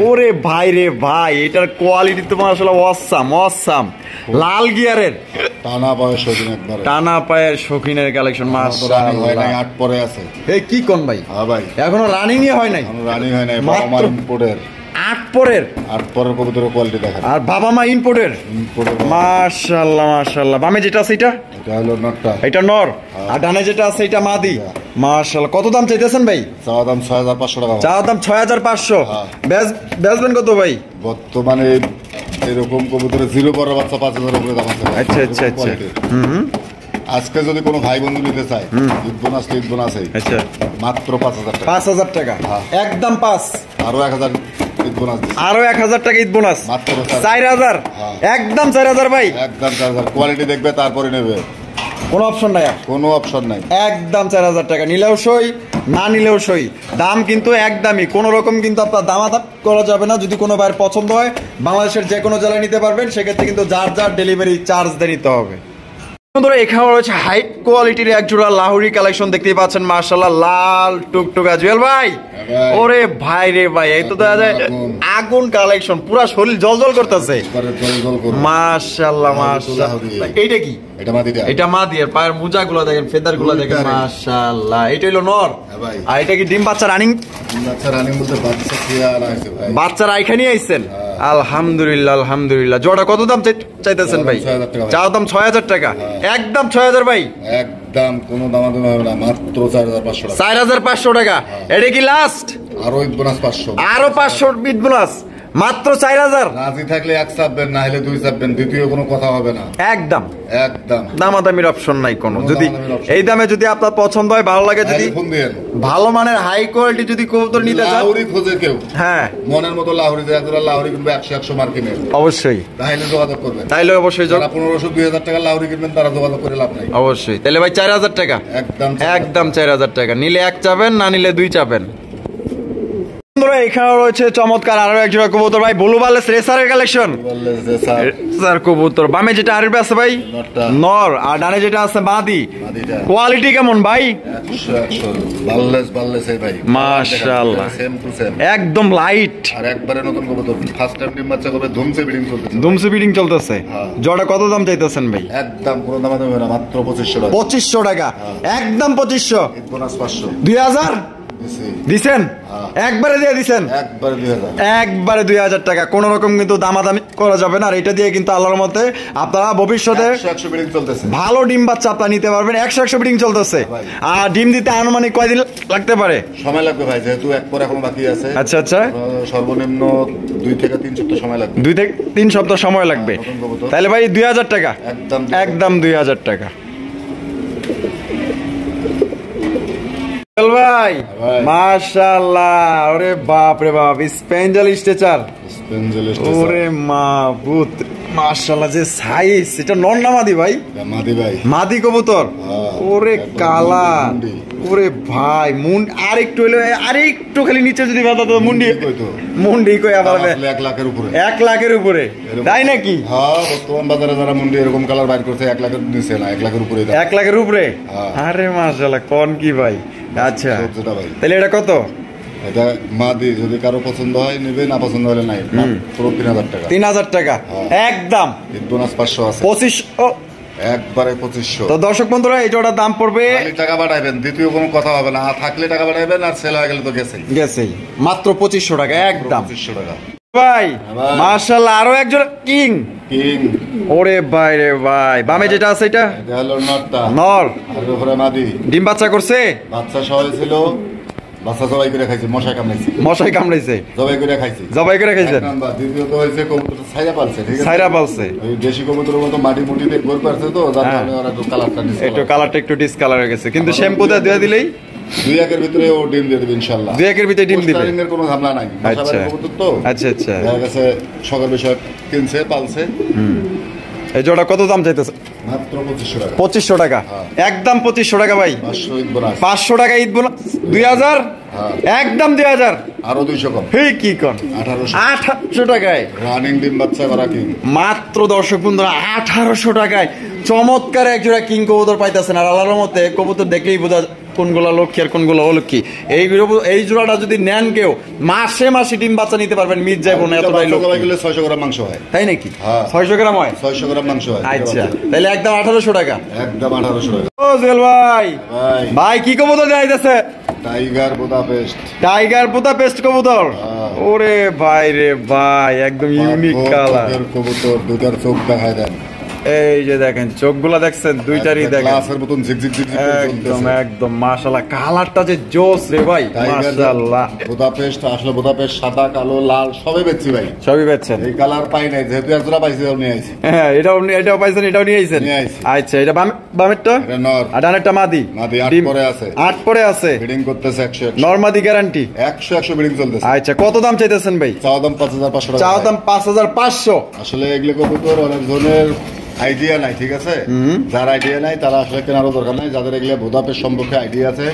ওরে ভাই রে ভাই, এটার কোয়ালিটি তো মাশাআল্লাহ অসাম। লাল গিয়ারের টানা পায়ের শৌখিনের কালেকশন মাশাআল্লাহ। 8 পরে আছে। এই কি কোন ভাই? হ্যাঁ ভাই, এখনো রানিং হয় নাই। মাত্র ইম্পোর্টের 8 পরের কবুতরের কোয়ালিটি দেখেন। আর বাবা মা ইম্পোর্টের মাশাআল্লাহ। বামে যেটা আছে এটা হলো নরটা, এটা নর। আর ডানে যেটা আছে এটা মাদি। মাশাআল্লাহ। কত দাম চাইতেছেন ভাই? চাওয়া দাম 6,500 টাকা। চাওয়া দাম 6,500। বেচবেন কত ভাই? বর্তমানে এরকম কবুতরের জিরো বড় বাচ্চা 5,000 উপরে দাম আছে। আচ্ছা। আজকে যদি কোনো ভাই বন্ধু নিতে চায়, ঈদ বোনাস তো ঈদ বোনাস। আচ্ছা, মাত্র 5,000 টাকা। 5,000 টাকা একদম। 5 আরো 1,000 ঈদ বোনাস। আরো 1,000 টাকা ঈদ বোনাস। মাত্র 4,000 একদম। 4,000 ভাই একদম। 4,000 কোয়ালিটি দেখবে তারপরে নেবে, কোনো অপশন নাই। কোনো অপশন নাই, একদম 4,000 টাকা। নিলেও সই, না নিলেও সই। দাম কিন্তু একদমই, কোনো রকম কিন্তু আপনার দামাদাম করা যাবে না। যদি কোনো ভাইয়ের পছন্দ হয় বাংলাদেশের যে কোনো জেলায় নিতে পারবেন, সেক্ষেত্রে কিন্তু যার ডেলিভারি চার্জ দিয়ে নিতে হবে। বন্ধুরা এখানে রয়েছে হাই কোয়ালিটির এক জোড়া লাহোরি কালেকশন, দেখতেই পাচ্ছেন মাশাআল্লাহ, লাল টুকটুকা। জুয়েল ভাই, ওরে ভাই রে ভাই, এই তো দেখা যায় আগুন কালেকশন, পুরা শরীর জলজল করতেছে মাশাআল্লাহ। এইটা কি? এটা মাদি। আর পায়ের মোজা গুলো দেখেন, ফেদার গুলো দেখেন মাশাআল্লাহ। এটা হলো নর। আর এটা কি ডিম বাচ্চা রানিং? বাচ্চারা এখানেই আইছেন। আলহামদুলিল্লাহ। জোড়া কত দাম চাইতেছেন ভাই? চাও দাম 6,000 টাকা একদম। 6,000 ভাই একদম, কোনো দামাদামি হবে না, মাত্র 4,500 টাকা। 4,500 টাকা। এটা কি লাস্ট? আরো ঈদ বোনাস 500। আরো 500 ঈদ বোনাস, মাত্র 4,000। রাজি থাকলে 1 চাপবেন, না হলে 2 চাপবেন, দ্বিতীয় কোনো কথা হবে না। একদম একদম দামাদামির অপশন নাই কোনো। যদি এই দামে যদি আপনার পছন্দ হয়, ভালো লাগে, যদি ভালো মানের হাই কোয়ালিটি যদি কবুতর নিতে চান, লাহোরি খোঁজে কেউ, হ্যাঁ মনের মতো লাহোরি, লাহোরি কিনবে 100 মার কিনে, অবশ্যই তাহলে যোগাযোগ করবেন। তাইলে অবশ্যই যারা 1500-2000 টাকা লাহোরি কিনবেন, তারা যোগাযোগ করে লাভ নাই। অবশ্যই। তাহলে ভাই 4,000 টাকা একদম। 4,000 টাকা। নিলে 1 চাবেন, না নিলে 2 চাবেন। এখানে রয়েছে চমৎকার আরো এক জোড়া কবুতর ভাই, ব্লু বালেস রেসারের কালেকশন। রেসার কবুতর। বামে যেটা আরবি আছে ভাই নর, আর ডানে যেটা আছে মাদি। কোয়ালিটি কেমন ভাই? 100 ভাই মাশাআল্লাহ, একদম লাইট। আর একবারে নতুন কবুতর, ফার্স্ট টাইম ডিম বাচ্চা করবে, ধুমসে বিডিং চলতেছে। জোড়া কত দাম চাইতেছেন ভাই? একদম কোনো দাম হবে না, মাত্র 2500 টাকা। 2500 টাকা একদম। 2500 ঈদ বোনাস 500। 2,000 দিছেন? একবারে দিয়ে দিছেন? একবারে 2,000 টাকা। কোন রকম কিন্তু দামাদামি করা যাবে না। আর এটা দিয়ে কিন্তু আল্লাহর মতে আপনারা ভবিষ্যতে ভালো ডিম বাচ্চা আপনারা নিতে পারবেন। 100 ব্রিডিং চলতেছে। আর ডিম দিতে আনুমানিক কয়দিন লাগতে পারে? সময় লাগবে ভাই, যেহেতু এক পর এখনো বাকি আছে। আচ্ছা। সর্বনিম্ন 2 থেকে 3 সপ্তাহ সময় লাগবে। 2 থেকে 3 সপ্তাহ সময় লাগবে। তাহলে ভাই 2,000 টাকা একদম। 2,000 টাকা। ভাই মাশাআল্লাহ, ওরে বাপ রে বাপ, স্পেঞ্জেল স্ট্রেচার। ওরে মাবুত মাশাআল্লাহ, যে সাইজ। এটা নর না মাদি ভাই? মাদি কবুতর। ওরে কালা, ওরে ভাই মুন্ড আরেকটু হইলো, আরেকটু খালি নিচে যদি বাঁধা তো মুন্ডি কই আবার 1 লাখের উপরে। 1 লাখের উপরে, তাই নাকি? হ্যাঁ, বর্তমান বাজারে যারা মুন্ডি এরকম কালার বাইর করছে 1 লাখের নিচে না, 1 লাখের উপরে। 1 লাখের উপরে? আরে মাশাআল্লাহ, কোন কি ভাই। আচ্ছা, তাহলে এটা কত? এটা মাদি, যদি কারো পছন্দ হয় নেবে, না পছন্দ হলে নাই। মাত্র 3,000 টাকা। 3,000 টাকা একদম। ঈদ বোনাস 500 আছে। 2500 একবারে 2500। তো দর্শক বন্ধুরা, এই জোড়ার দাম পড়বে, টাকা বাড়াইবেন, দ্বিতীয় কোনো কথা হবে না। থাকলে টাকা বাড়াইবেন, আর সেল হয়ে গেলে তো গেছেই। মাত্র 2500 টাকা একদম। 2500 টাকা। ভাই মাশাআল্লাহ আরো একজন কিং কিং। ওরে ভাই রে ভাই, বামে যেটা আছে এটা এটা হলো নরটা, নর। আর উপরে মাদি। ডিম বাচ্চা করছে? বাচ্চা সহ ছিল, বাচ্চা জবাই করে খাইছে, মশা কামড়াইছে। মশাই কামড়াইছে, জবাই করে খাইছে। জবাই করে খাইছেন? এক নাম্বার। দ্বিতীয়ত হয়েছে কবুতর ছাইরা পালছে, ঠিক আছে? ছাইরা পালছে। ওই দেশি কবুতরের মতো মাটি মুটিতে গোল পারছে তো, যার কারণে ওরা একটু কালারটা ডিসকালার। একটু কালারটা একটু ডিসকালার হয়ে গেছে, কিন্তু শ্যাম্পু দিয়ে দিলেই 2-1 এর ভিতরে ও ডিম দিয়ে দিবে ইনশাআল্লাহ। 2-1 এর ভিতরে ডিম দিবে। পোস্টারিং এর কোনো ঝামেলা নাই। আচ্ছা কবুতর তো। আচ্ছা আচ্ছা। দেখা গেছে সকাল বিষয় কিনছে, পালছে। এই জোড়া কত দাম চাইতেছে? মাত্র 2500 টাকা। 2500 টাকা, একদম 2500 টাকা ভাই। 500 ঈদ বোনাস। 500 টাকা ঈদ বোনাস। 2000, একদম 2000। আরো 200 কম। হে কি কোন? 1800 টাকায় রানিং ডিম বাচ্চা করা কিং। মাত্র দর্শক বন্ধুরা 1800 টাকায় চমৎকার এক জোড়া কিং কবুতর পাইতেছেন। আর আল্লাহর মতে কবুতর দেখলেই বোঝা কোনগুলো লক্ষ্মী আর কোনগুলো অলক্ষ্মী। এই জোড়াটা যদি নেন কেউ মাসে মাসে ডিম বাচ্চা নিতে পারবেন, মিট যাবো না এতটাই লোক। 600 গ্রাম মাংস হয়, তাই নাকি? হ্যাঁ। 600 গ্রাম হয়? 600 গ্রাম মাংস হয়। আচ্ছা, তাহলে একদম 1800 টাকা। একদম 1800 টাকা। ও জেল ভাই, ভাই ভাই কি কবুতর দেখাইতেছে? Tiger Budapest. টাইগার বুদাপেস্ট কবুতর। ওরে ভাই রে ভাই, একদম ইউনিক কালার কবুতর। দুটার চোখ দেখায় দেন। এই যে দেখেন চোখগুলা দেখছেন, দুইটারই দেখেন গ্লাসের মতন ঝিকঝিক ঝিকঝিক করে একদম জ্বলতেছে। একদম মাশাআল্লাহ। কালারটা যে জোস রে ভাই, মাশাআল্লাহ। বুদাপেস্ট আসলে বুদাপেস্ট সাদা কালো লাল সবই বেচছি ভাই। সবই বেচছেন? এই কালার পাই নাই, যেহেতু একজোড়া পাইছি ওর নিয়ে আইছি। হ্যাঁ, এটাও পাইছেন, এটাও নিয়ে আইছেন? নিয়ে আইছি। আচ্ছা, এটা বামেরটা? এটা নর। আর ডানেরটা মাদি? মাদি 8 ডিম পরে আছে। 8 পরে আছে। ব্রিডিং করতেছে 100 নর মাদি গ্যারান্টি? 100 ব্রিডিং চলতেছে। আচ্ছা, কত দাম চাইতেছেন ভাই? চাওয়া দাম 5500 টাকা। চাওয়া দাম 5500। আসলে এগুলো কবুতর অনেক জনের আইডিয়া নাই, ঠিক আছে? যার আইডিয়া নাই তারা আসলে কেনারও দরকার নাই। যাদের এগুলো বুদাপেস্ট সম্পর্কে আইডিয়া আছে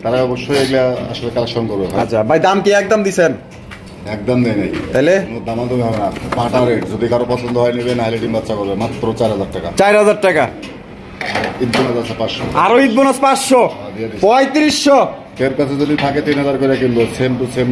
তারা অবশ্যই এগুলা আসলে কালেকশন করবে। আচ্ছা ভাই, দাম কি একদম দিছেন? একদম দেয় নাই। তাহলে কোনো দামাদামি হবে না। পাটা রেট যদি কারো পছন্দ হয় নেবে, নাহলে ডিম বাচ্চা করবে। মাত্র 4000 টাকা। 4000 টাকা। ঈদ বোনাস আছে 500। আরো ঈদ বোনাস 500, দিয়ে দিছি। 3500। এর কাছে যদি থাকে 3000 করে কিনবো। সেম টু সেম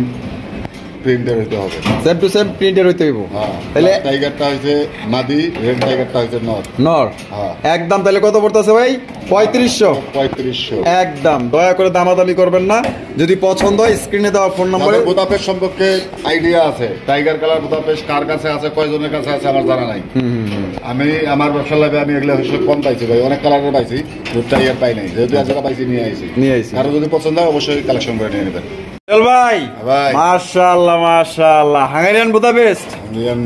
প্রিন্টের হইতে হবে। সেম টু সেম প্রিন্টের হইতে হইব। হ্যাঁ। তাহলে টাইগারটা হইছে মাদি, রেড টাইগারটা হইছে নর। নর। হ্যাঁ। একদম তাহলে কত পড়তেছে ভাই? 3500। 3500। একদম দয়া করে দামাদামি করবেন না। যদি পছন্দ হয় স্ক্রিনে দেওয়া ফোন নম্বরে। আমাদের বুদাপেস্ট সম্পর্কে আইডিয়া আছে। টাইগার কালার বুদাপেস্ট কার কাছে আছে, কয়জনের কাছে আছে আমার জানা নাই। আমি আমার ব্যবসা লাভে আমি এগুলো আসলে কম পাইছি ভাই। অনেক কালারের পাইছি, টাইগার পাই নাই। যেহেতু এক জায়গা পাইছি নিয়ে আইছি। কারো যদি পছন্দ হয় অবশ্যই কালেকশন করে নিয়ে নেবেন। চল ভাই। ভাই মাশাআল্লাহ মাশাআল্লাহ, হাঙ্গেরিয়ান বুদাপেস্ট। Indian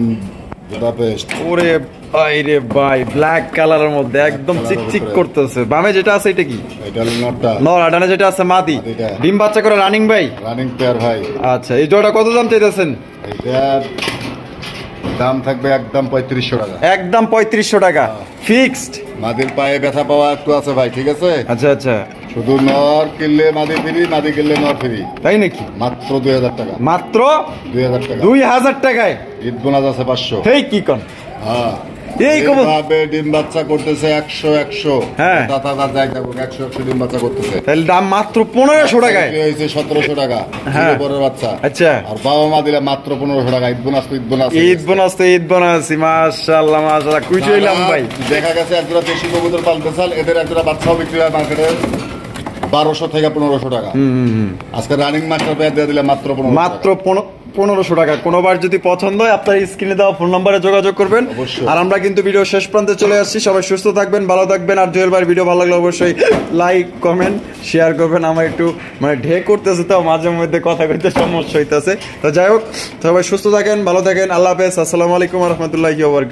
Budapest. ওরে ভাই রে ভাই, ব্ল্যাক কালারের মধ্যে একদম চিকচিক করতেছে। বামে যেটা আছে এটা কি? এটা হলো নটটা। নর। আডানে যেটা আছে মাদি। মাদিটা। ডিম বাচ্চা করে রানিং ভাই? রানিং পেয়ার ভাই। আচ্ছা, এই জোড়া কত দাম চাইতেছেন? এটার দাম থাকবে একদম 3500 টাকা। একদম 3500 টাকা ফিক্সড। মাদির পায়ে ব্যথা পাওয়া একটু আছে ভাই, ঠিক আছে? আচ্ছা আচ্ছা, শুধু নর কিনলে মাদি ফ্রি, মাদি কিনলে নর ফ্রি। তাই নাকি? মাত্র 2000 টাকা। মাত্র 2000 টাকা। 2000 টাকায় ঈদ বোনাস আছে 500। সেই কি কোন? হ্যাঁ। এই কবুতর এইভাবে ডিম বাচ্চা করতেছে 100। হ্যাঁ। দাদা যাই দেখো 100 ডিম বাচ্চা করতেছে। তাহলে দাম মাত্র 1500 টাকায়। এটা হইছে 1700 টাকা। হ্যাঁ। পরের বাচ্চা। আচ্ছা। আর বাবা মা দিলে মাত্র 1500 টাকা। ঈদ বোনাস তো ঈদ বোনাস। ঈদ বোনাস তো ঈদ বোনাস। মাশাআল্লাহ মাশাআল্লাহ, কুইট হইলাম ভাই। দেখা গেছে একজোড়া দেশি কবুতর পালতে চাল, এদের একজোড়া বাচ্চাও বিক্রি হয় মার্কেটে 1200 থেকে 1500 টাকা। আজকে রানিং মাস্টার পেয়ার দিয়ে দিলে মাত্র 1500 টাকা। কোনোবার যদি পছন্দ হয় আপনার স্ক্রিনে দেওয়া ফোন নম্বরে যোগাযোগ করবেন। অবশ্যই। আর আমরা কিন্তু ভিডিও শেষ প্রান্তে চলে আসছি। সবাই সুস্থ থাকবেন, ভালো থাকবেন। আর জুয়েল ভাইয়ের ভিডিও ভালো লাগলে অবশ্যই লাইক কমেন্ট শেয়ার করবেন। আমার একটু ঢে করতেছে তো মাঝে মধ্যে কথা কইতে সমস্যা হইতেছে। তো যাই হোক, সবাই সুস্থ থাকেন, ভালো থাকেন। আল্লাহ হাফেজ। আসসালামু আলাইকুম ওয়া রাহমাতুল্লাহি ওয়া বারাকাতুহু।